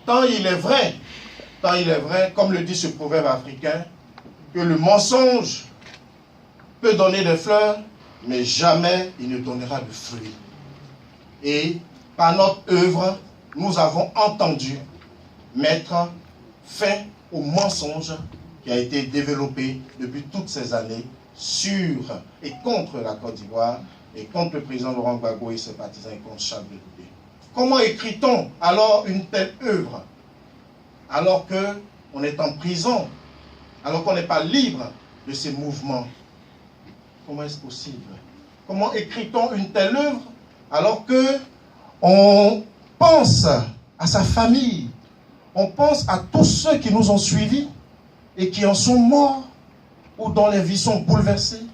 Tant il est vrai, comme le dit ce proverbe africain, que le mensonge peut donner des fleurs, mais jamais il ne donnera de fruits. Et par notre œuvre, nous avons entendu mettre fin au mensonge qui a été développé depuis toutes ces années sur et contre la Côte d'Ivoire et contre le président Laurent Gbagbo et ses partisans et contre Charles Blé Goudé. Comment écrit-on alors une telle œuvre alors qu'on est en prison, alors qu'on n'est pas libre de ces mouvements? Comment est-ce possible? Comment écrit-on une telle œuvre alors qu'on pense à sa famille, on pense à tous ceux qui nous ont suivis et qui en sont morts ou dont les vies sont bouleversées?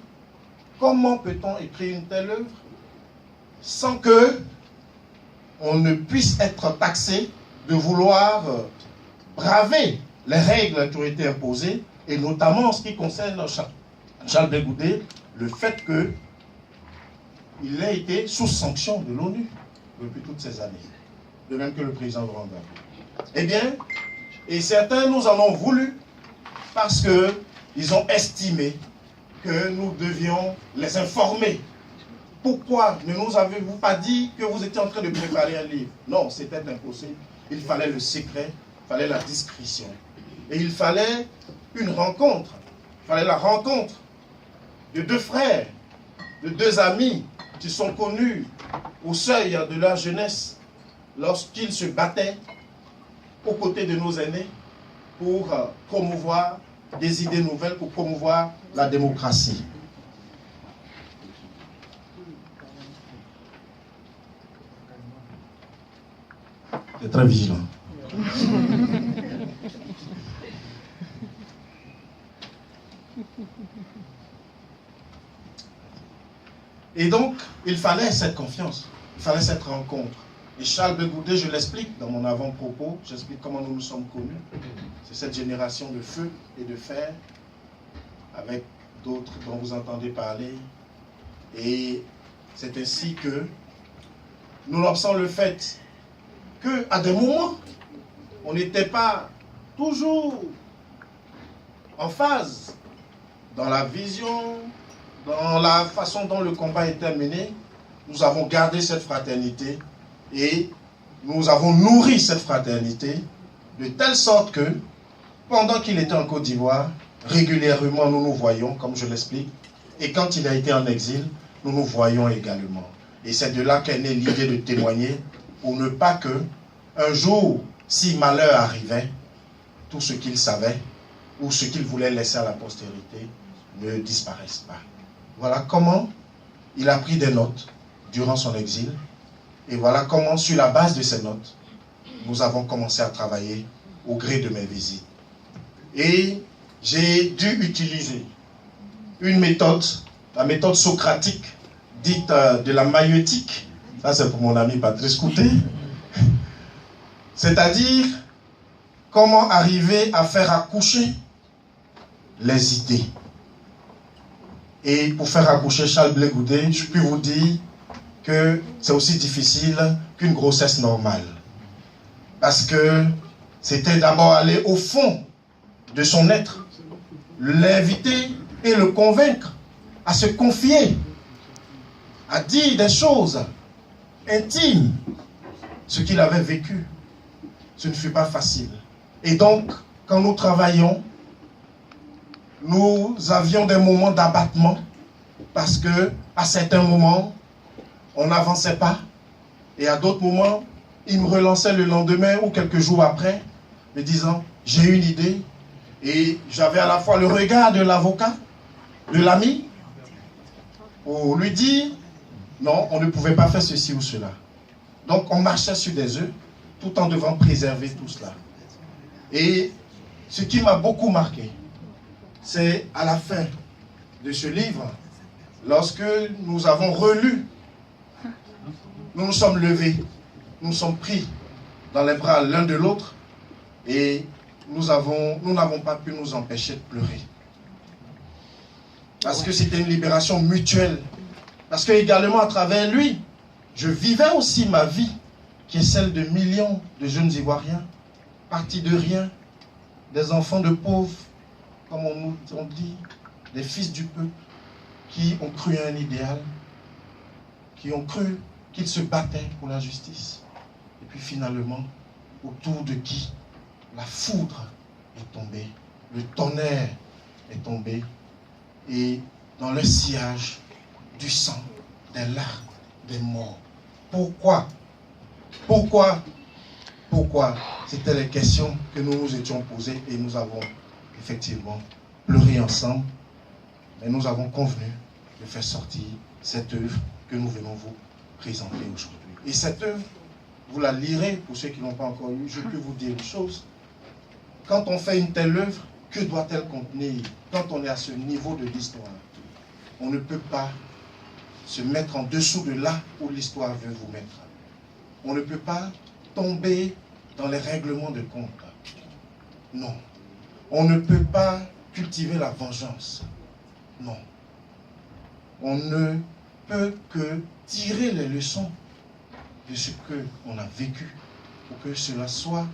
Comment peut-on écrire une telle œuvre sans que on ne puisse être taxé de vouloir braver les règles qui ont été imposées, et notamment en ce qui concerne Charles Blé Goudé, le fait qu'il ait été sous sanction de l'ONU depuis toutes ces années, de même que le président Laurent Gbagbo. Eh bien, et certains nous en ont voulu parce qu'ils ont estimé que nous devions les informer. Pourquoi ne nous avez-vous pas dit que vous étiez en train de préparer un livre? Non, c'était impossible. Il fallait le secret, il fallait la discrétion. Et il fallait une rencontre. Il fallait la rencontre de deux frères, de deux amis qui sont connus au seuil de leur jeunesse lorsqu'ils se battaient aux côtés de nos aînés pour promouvoir des idées nouvelles, pour promouvoir la démocratie. C'est très vigilant. Et donc, il fallait cette confiance, il fallait cette rencontre. Et Charles Blé Goudé, je l'explique dans mon avant-propos, j'explique comment nous nous sommes connus. C'est cette génération de feu et de fer, avec d'autres dont vous entendez parler. Et c'est ainsi que nous lançons le fait qu'à des moments, on n'était pas toujours en phase dans la vision, dans la façon dont le combat était mené. Nous avons gardé cette fraternité et nous avons nourri cette fraternité de telle sorte que, pendant qu'il était en Côte d'Ivoire, régulièrement nous nous voyons, comme je l'explique, et quand il a été en exil, nous nous voyons également. Et c'est de là qu'est née l'idée de témoigner, pour ne pas que, un jour, si malheur arrivait, tout ce qu'il savait, ou ce qu'il voulait laisser à la postérité, ne disparaisse pas. Voilà comment il a pris des notes durant son exil, et voilà comment, sur la base de ces notes, nous avons commencé à travailler au gré de mes visites. Et j'ai dû utiliser une méthode, la méthode socratique, dite de la maïeutique. Ça, c'est pour mon ami Patrice Coutet. C'est-à-dire, comment arriver à faire accoucher les idées. Et pour faire accoucher Charles Blé Goudé, je puis vous dire que c'est aussi difficile qu'une grossesse normale. Parce que c'était d'abord aller au fond de son être, l'inviter et le convaincre à se confier, à dire des choses intimes, ce qu'il avait vécu. Ce ne fut pas facile. Et donc, quand nous travaillions, nous avions des moments d'abattement parce que à certains moments, on n'avançait pas. Et à d'autres moments, il me relançait le lendemain ou quelques jours après, me disant, j'ai une idée. Et j'avais à la fois le regard de l'avocat, de l'ami, pour lui dire, non, on ne pouvait pas faire ceci ou cela. Donc on marchait sur des œufs, tout en devant préserver tout cela. Et ce qui m'a beaucoup marqué, c'est à la fin de ce livre, lorsque nous avons relu, nous nous sommes levés, nous nous sommes pris dans les bras l'un de l'autre et nous n'avons pas pu nous empêcher de pleurer. Parce que c'était une libération mutuelle. Parce que également à travers lui, je vivais aussi ma vie, qui est celle de millions de jeunes Ivoiriens partis de rien, des enfants de pauvres, comme on dit, des fils du peuple, qui ont cru à un idéal, qui ont cru qu'ils se battaient pour la justice. Et puis finalement, autour de qui la foudre est tombée, le tonnerre est tombé, et dans le sillage du sang, des larmes, des morts. Pourquoi? Pourquoi? Pourquoi? C'était les questions que nous nous étions posées et nous avons effectivement pleuré ensemble. Mais nous avons convenu de faire sortir cette œuvre que nous venons vous présenter aujourd'hui. Et cette œuvre, vous la lirez, pour ceux qui ne l'ont pas encore lu, je peux vous dire une chose. Quand on fait une telle œuvre, que doit-elle contenir quand on est à ce niveau de l'histoire? On ne peut pas se mettre en dessous de là où l'histoire veut vous mettre. On ne peut pas tomber dans les règlements de compte. Non. On ne peut pas cultiver la vengeance. Non. On ne peut que tirer les leçons de ce qu'on a vécu pour que cela soit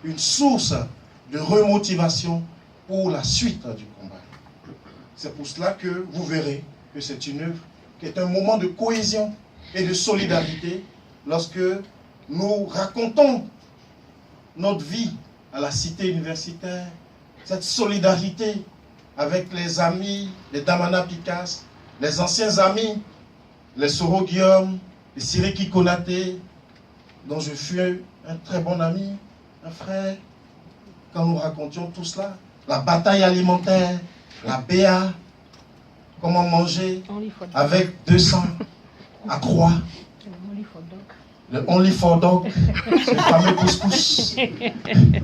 une source de remotivation pour la suite du combat. C'est pour cela que vous verrez que c'est une œuvre qui est un moment de cohésion et de solidarité lorsque nous racontons notre vie à la cité universitaire, cette solidarité avec les amis, les Damana Picasse, les anciens amis, les Soro Guillaume, les Siriki Konaté, dont je fus un très bon ami, un frère, quand nous racontions tout cela, la bataille alimentaire, la BA, comment manger avec 200 à 3. Le Only for Dog, ce fameux couscous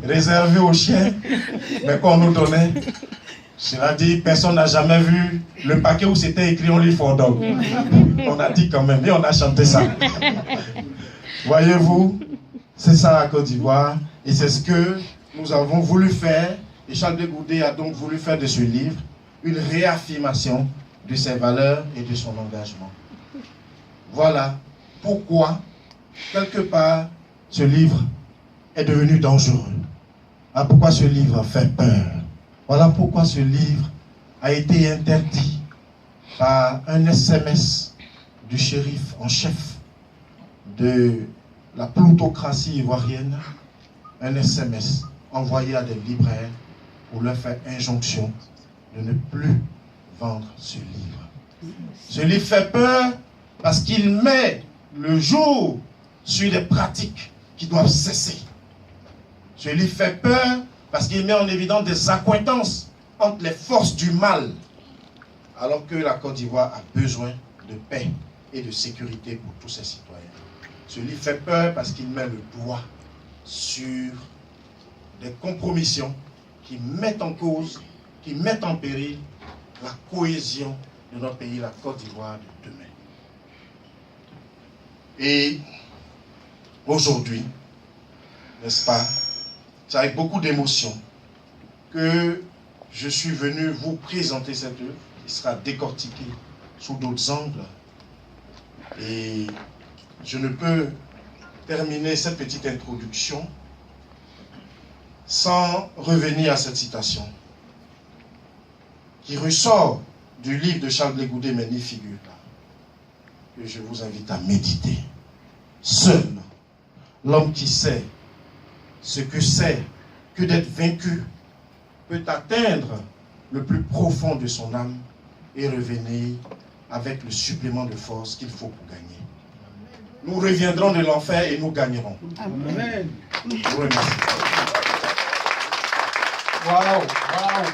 réservé aux chiens, mais qu'on nous donnait. Cela dit, personne n'a jamais vu le paquet où c'était écrit Only for Dog. On a dit quand même, et on a chanté ça. Voyez-vous, c'est ça la Côte d'Ivoire, et c'est ce que nous avons voulu faire, et Charles de Goudet a donc voulu faire de ce livre une réaffirmation de ses valeurs et de son engagement. Voilà pourquoi, quelque part, ce livre est devenu dangereux. Voilà pourquoi ce livre fait peur. Voilà pourquoi ce livre a été interdit par un SMS du shérif en chef de la plutocratie ivoirienne, un SMS envoyé à des libraires pour leur faire injonction de ne plus vendre ce livre. Ce livre fait peur parce qu'il met le jour sur des pratiques qui doivent cesser. Ce livre fait peur parce qu'il met en évidence des accointances entre les forces du mal, alors que la Côte d'Ivoire a besoin de paix et de sécurité pour tous ses citoyens. Ce livre fait peur parce qu'il met le doigt sur des compromissions qui mettent en cause, qui mettent en péril la cohésion de notre pays, la Côte d'Ivoire de demain. Et aujourd'hui, n'est-ce pas, c'est avec beaucoup d'émotion que je suis venu vous présenter cette œuvre qui sera décortiquée sous d'autres angles. Et je ne peux terminer cette petite introduction sans revenir à cette citation qui ressort du livre de Charles Blé Goudet, mais n'y figure pas, que je vous invite à méditer. Seul l'homme qui sait ce que c'est que d'être vaincu peut atteindre le plus profond de son âme et revenir avec le supplément de force qu'il faut pour gagner. Nous reviendrons de l'enfer et nous gagnerons. Amen. Je vous remercie. Wow, wow.